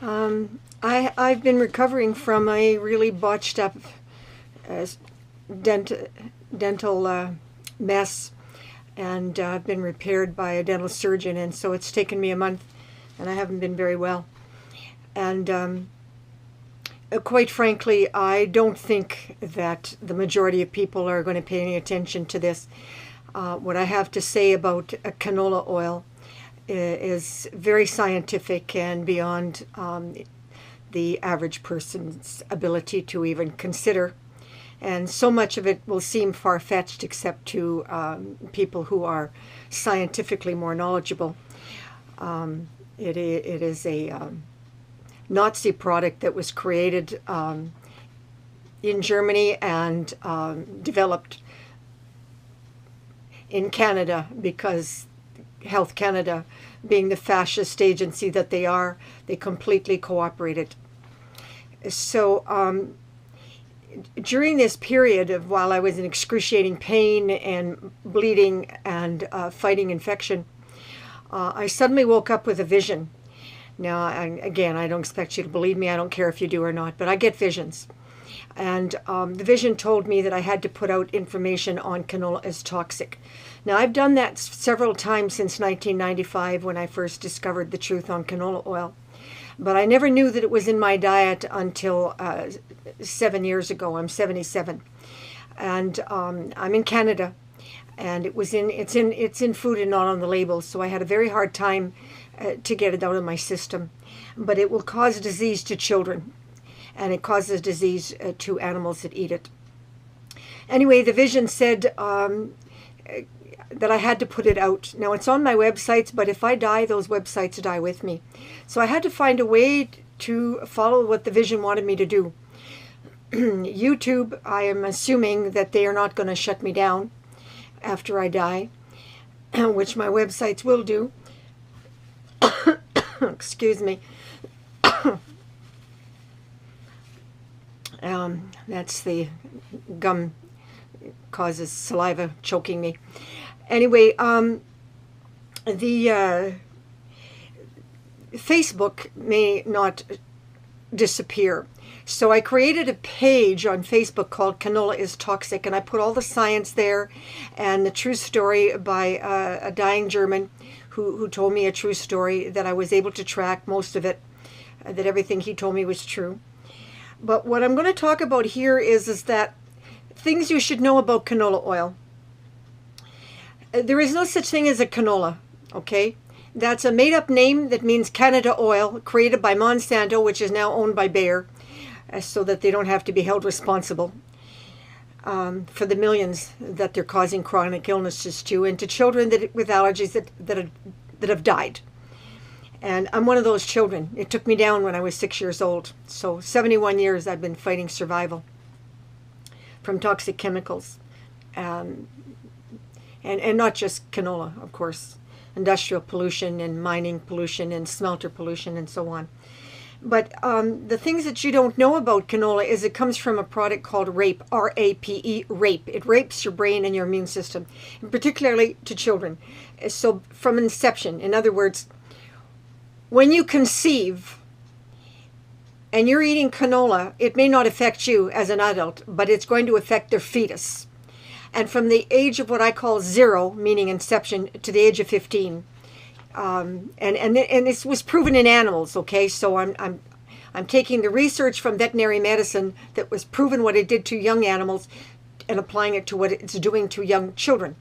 I've been recovering from a really botched up uh, dental mess, and I've been repaired by a dental surgeon, and so it's taken me a month, and I haven't been very well. And quite frankly, I don't think that the majority of people are going to pay any attention to this. What I have to say about canola oil is very scientific and beyond the average person's ability to even consider. And so much of it will seem far-fetched except to people who are scientifically more knowledgeable. It is a Nazi product that was created in Germany and developed in Canada, because Health Canada, being the fascist agency that they are, they completely cooperated. So during this period of while I was in excruciating pain and bleeding and fighting infection, I suddenly woke up with a vision. Now, again, I don't expect you to believe me. I don't care if you do or not, but I get visions. And the vision told me that I had to put out information on canola as toxic. Now, I've done that several times since 1995 when I first discovered the truth on canola oil. But I never knew that it was in my diet until 7 years ago. I'm 77. And I'm in Canada. And it's in food and not on the labels. So I had a very hard time to get it out of my system. But it will cause disease to children. And it causes disease to animals that eat it. Anyway, the vision said that I had to put it out. Now, it's on my websites, but if I die, those websites die with me. So I had to find a way to follow what the vision wanted me to do. YouTube, I am assuming that they are not going to shut me down after I die, which my websites will do. Excuse me. That's the gum causes saliva choking me. Anyway, the Facebook may not disappear. So I created a page on Facebook called Canola is Toxic, and I put all the science there and the true story by a dying German who told me a true story that I was able to track most of it, that everything he told me was true. But what I'm going to talk about here is that things you should know about canola oil. There is no such thing as a canola, okay? That's a made-up name that means Canada oil, created by Monsanto, which is now owned by Bayer, so that they don't have to be held responsible for the millions that they're causing chronic illnesses to, and to children with allergies that have died. And I'm one of those children. It took me down when I was 6 years old. So 71 years I've been fighting survival from toxic chemicals. And not just canola, of course. Industrial pollution and mining pollution and smelter pollution and so on. But the things that you don't know about canola is it comes from a product called RAPE, R-A-P-E, RAPE. It rapes your brain and your immune system, and particularly to children. So from inception, in other words, when you conceive and you're eating canola, it may not affect you as an adult, but it's going to affect their fetus. And from the age of what I call 0, meaning inception, to the age of 15. And this was proven in animals, okay? So I'm taking the research from veterinary medicine that was proven what it did to young animals and applying it to what it's doing to young children.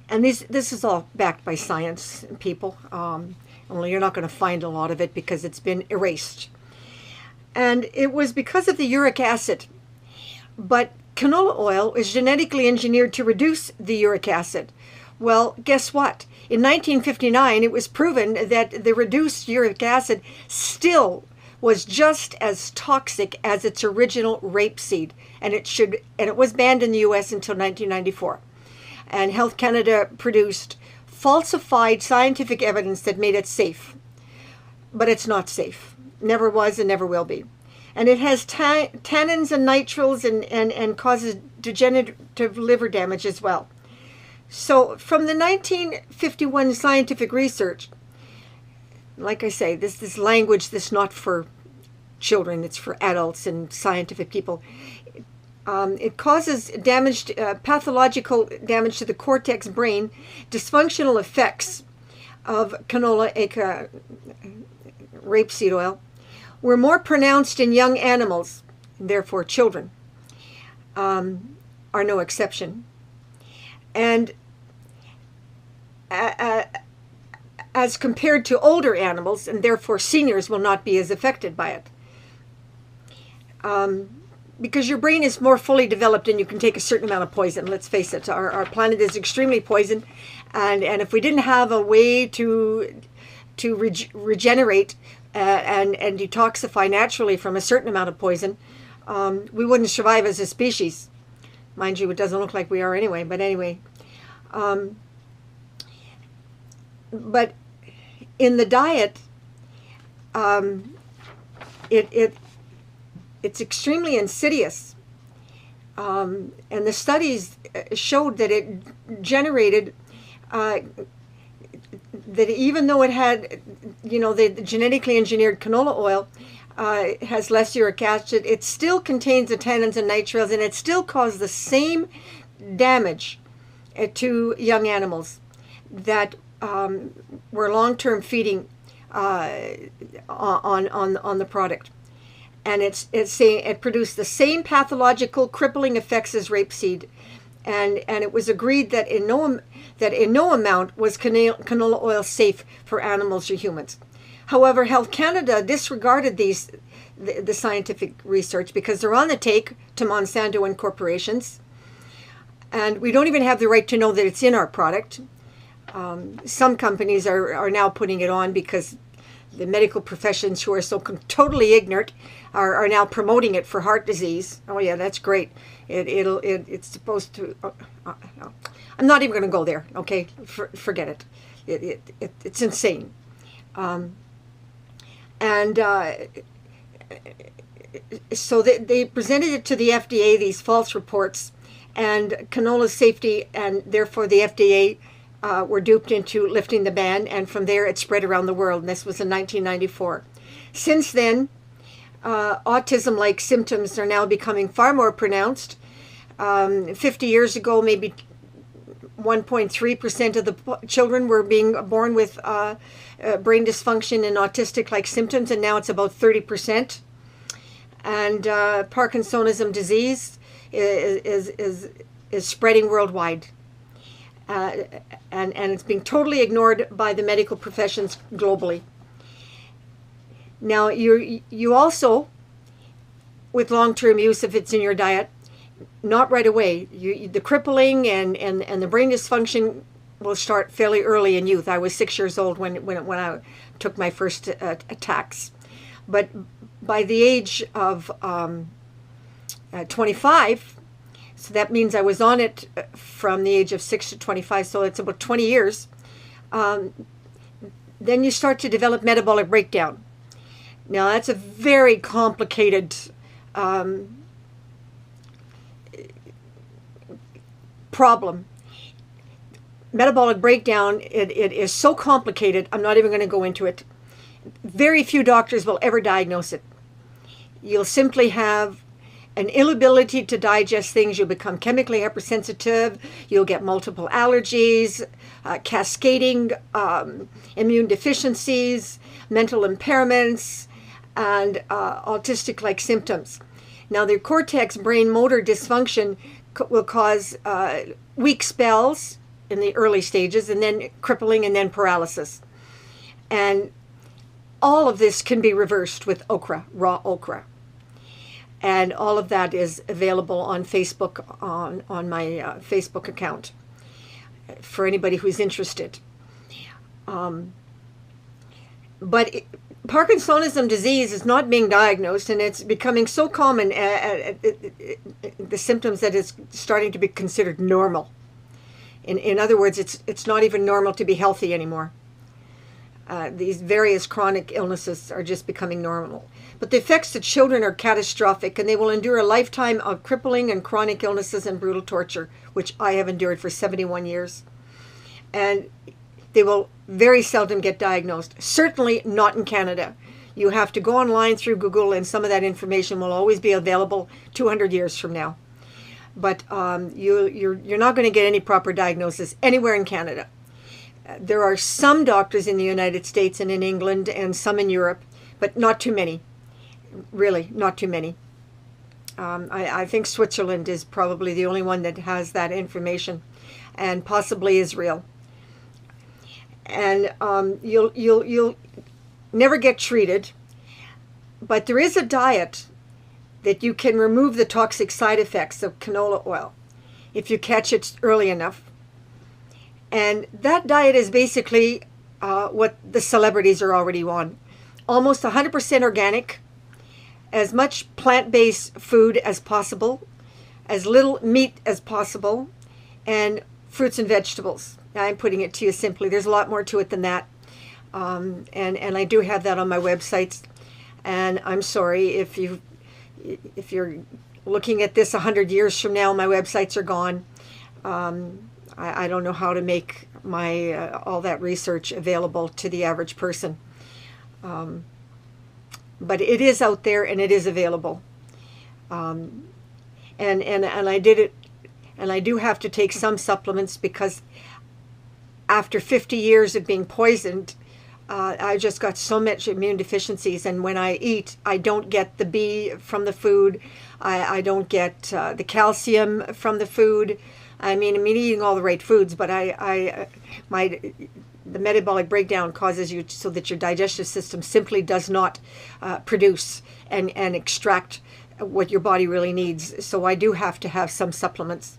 And this is all backed by science, people. Only you're not going to find a lot of it because it's been erased. And it was because of the uric acid. But canola oil is genetically engineered to reduce the uric acid. Well, guess what? In 1959, it was proven that the reduced uric acid still was just as toxic as its original rapeseed. And it was banned in the U.S. until 1994. And Health Canada produced falsified scientific evidence that made it safe. But it's not safe. Never was and never will be. And it has tannins and nitriles and causes degenerative liver damage as well. So from the 1951 scientific research, like I say, this language that's not for children, it's for adults and scientific people. It causes pathological damage to the cortex brain. Dysfunctional effects of canola, aka rapeseed oil, were more pronounced in young animals, and therefore children are no exception. And as compared to older animals, and therefore seniors will not be as affected by it. Because your brain is more fully developed and you can take a certain amount of poison. Let's face it, our planet is extremely poisoned, and if we didn't have a way to regenerate and detoxify naturally from a certain amount of poison, we wouldn't survive as a species. Mind you, it doesn't look like we are anyway, but anyway. But in the diet, it's extremely insidious. And the studies showed that it generated, that even though it had, the genetically engineered canola oil has less uric acid, it still contains the tannins and nitriles, and it still caused the same damage to young animals that were long-term feeding on the product. And it's saying it produced the same pathological crippling effects as rapeseed, and it was agreed that in no amount was canola oil safe for animals or humans. However, Health Canada disregarded the scientific research because they're on the take to Monsanto and corporations, and we don't even have the right to know that it's in our product. Some companies are now putting it on because the medical professions, who are so totally ignorant, are now promoting it for heart disease. Oh yeah, that's great. It's supposed to. I'm not even going to go there. Okay, forget it. It's insane. So they presented it to the FDA, these false reports, and canola's safety, and therefore the FDA were duped into lifting the ban, and from there it spread around the world, and this was in 1994. Since then, autism-like symptoms are now becoming far more pronounced. 50 years ago, maybe 1.3% of the children were being born with brain dysfunction and autistic-like symptoms, and now it's about 30%. And Parkinsonism disease is spreading worldwide. And it's being totally ignored by the medical professions globally. Now, you also, with long-term use, if it's in your diet, not right away. The crippling and the brain dysfunction will start fairly early in youth. I was 6 years old when I took my first attacks. But by the age of 25, so that means I was on it from the age of 6 to 25, so it's about 20 years. Then you start to develop metabolic breakdown. Now, that's a very complicated problem. Metabolic breakdown, it is so complicated, I'm not even going to go into it. Very few doctors will ever diagnose it. You'll simply have an inability to digest things. You'll become chemically hypersensitive. You'll get multiple allergies, cascading immune deficiencies, mental impairments, and autistic-like symptoms. Now, the cortex brain motor dysfunction will cause weak spells in the early stages, and then crippling, and then paralysis. And all of this can be reversed with OKRA, raw OKRA. And all of that is available on Facebook, on my Facebook account, for anybody who's interested. But Parkinsonism disease is not being diagnosed, and it's becoming so common, the symptoms, that it's starting to be considered normal. In other words, it's not even normal to be healthy anymore. These various chronic illnesses are just becoming normal. But the effects to children are catastrophic, and they will endure a lifetime of crippling and chronic illnesses and brutal torture, which I have endured for 71 years. And they will very seldom get diagnosed. Certainly not in Canada. You have to go online through Google, and some of that information will always be available 200 years from now. But you're not going to get any proper diagnosis anywhere in Canada. There are some doctors in the United States and in England and some in Europe, but not too many. Really, not too many. I think Switzerland is probably the only one that has that information, and possibly Israel. And you'll never get treated, but there is a diet that you can remove the toxic side effects of canola oil if you catch it early enough. And that diet is basically what the celebrities are already on. Almost 100% organic, as much plant-based food as possible, as little meat as possible, and fruits and vegetables. I'm putting it to you simply. There's a lot more to it than that. And I do have that on my websites. And I'm sorry if you're looking at this 100 years from now, my websites are gone. I don't know how to make my all that research available to the average person. But it is out there and it is available. And I did it, and I do have to take some supplements because after 50 years of being poisoned, I just got so much immune deficiencies, and when I eat, I don't get the B from the food. I don't get the calcium from the food. I'm eating all the right foods, but the metabolic breakdown causes you so that your digestive system simply does not produce and extract what your body really needs. So I do have to have some supplements.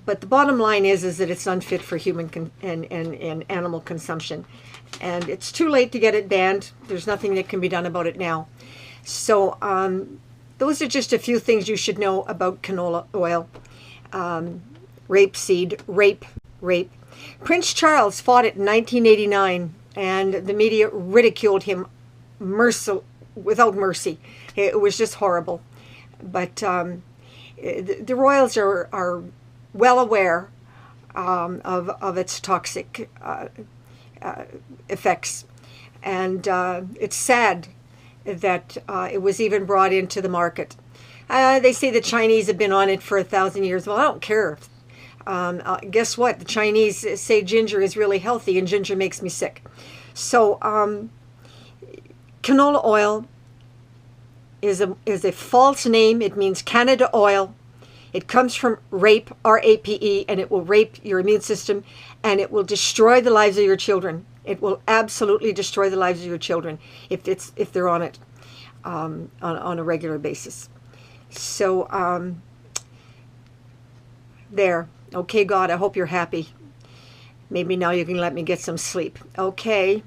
But the bottom line is that it's unfit for human and animal consumption. And it's too late to get it banned. There's nothing that can be done about it now. So those are just a few things you should know about canola oil. Rape. Prince Charles fought it in 1989, and the media ridiculed him without mercy. It was just horrible. But the royals are well aware of its toxic effects, and it's sad that it was even brought into the market. They say the Chinese have been on it for 1,000 years. Well, I don't care. Guess what? The Chinese say ginger is really healthy, and ginger makes me sick. So canola oil is a false name. It means Canada oil. It comes from rape, R-A-P-E, and it will rape your immune system, and it will destroy the lives of your children. It will absolutely destroy the lives of your children if they're on it on a regular basis. So there. Okay, God, I hope you're happy. Maybe now you can let me get some sleep. Okay.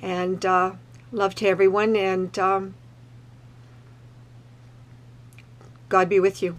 And love to everyone, and God be with you.